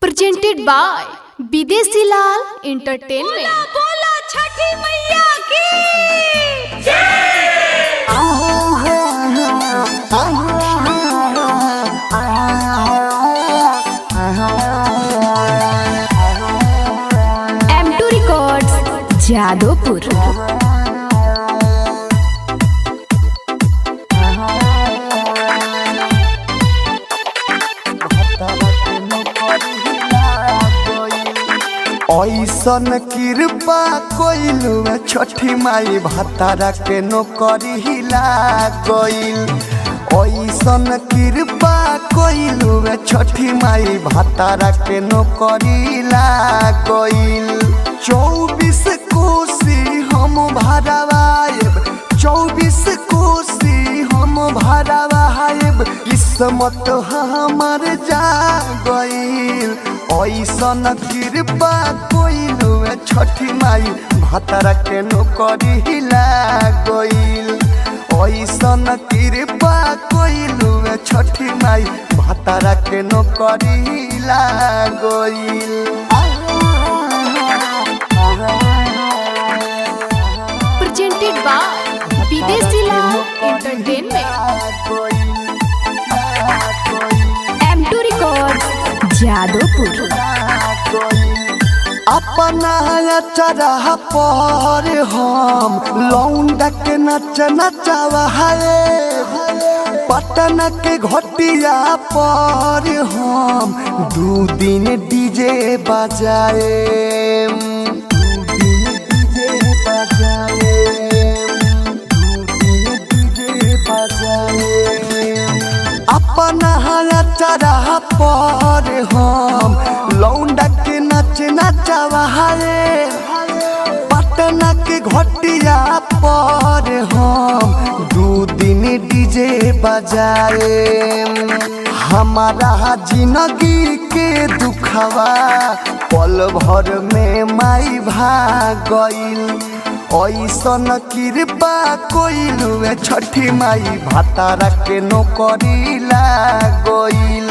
presented by विदेशी लाल entertainment. बोला छठी मैया की M2 रिकॉर्ड्स जादोपुर। ऐसन कृपा कोइलू छठी माई भतारा के नौकरी हिला गइल। ऐसन कृपा कोइलू छठी माई भतारा के नौकरी हिला गइल। 24 कोसी हम भरवाएब, 24 कोसी हम भरवाएब, किस्मत हमर जा गइल। ऐसन कृपा कोइलू छठी माई भतारा के नौकरी हिला गइल। ऐसन कृपा कोइलू छठी माई भतारा के नौकरी हिला गइल। presented by विदेशी लाल एंटरटेनमेंट। M2 records Jadopur. अपना चरह पर हम लौंडा के नच नचावा है। पटना के घटिया पर हम 2 दिन डीजे बजाए, 2 दिन डीजे बजाए, 2 दिन डीजे बजाए। अपना चरह पर हम लौंडा के नच नचावा है। पटना के घटिया पर हम 2 दिन डीजे बजाए। हमारा जिंदगी के दुखवा पल भर में माई भाग गइल। ऐसन कृपा कोइलू छठी माई भतारा के नौकरी लाग गइल।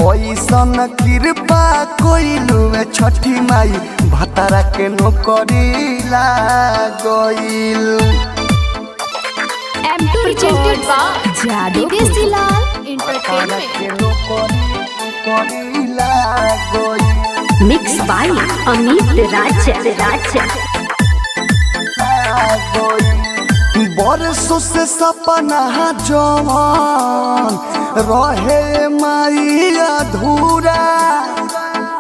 ऐसन कृपा कोइलू छठी माई भतारा के नौकरी लाग गइल। M2 presented by विदेशी लाल एंटरटेनमेंट। नौकरी लाग गइल। मिक्स बाय अमित राज। बरसों से सपना जवान रहे माई अधूरा,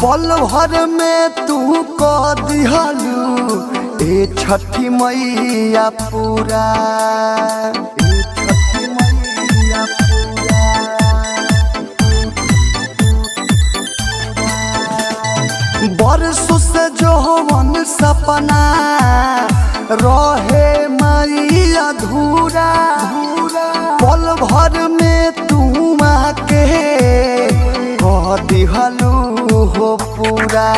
पल भर में तू कह दिहलू ए छठी मैया पूरा, ए छठी मैया पूरा। बरसों से जवान सपना रहे माई अधूरा, पल भर में तू आके कह दिहलू हो पूरा।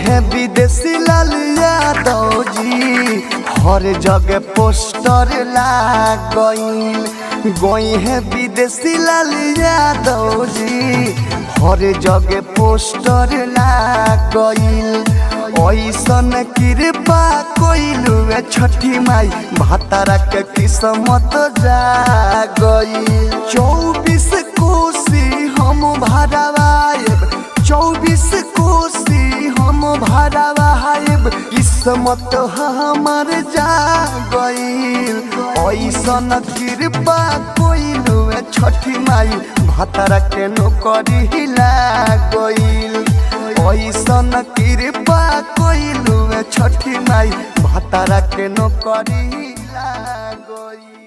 है विदेशी लाल यादव जी हर जगह पोस्टर लाग गइल। गई है विदेशी लाल यादव जी हर जगह पोस्टर लाग गइल। ऐसन कृपा कोइलू छठी माई भतारा के किस्मत जा गइल। 24 कोसी हम भरवाएब, 24 कोसी हम भरवाएब, किस्मत हमर जा गइल। ऐसन कृपा कोइलू छठी माई भतारा के नौकरी हिला गइल। ऐसन कृपा कोइलू छठी माई भतारा के नौकरी हिला गइल।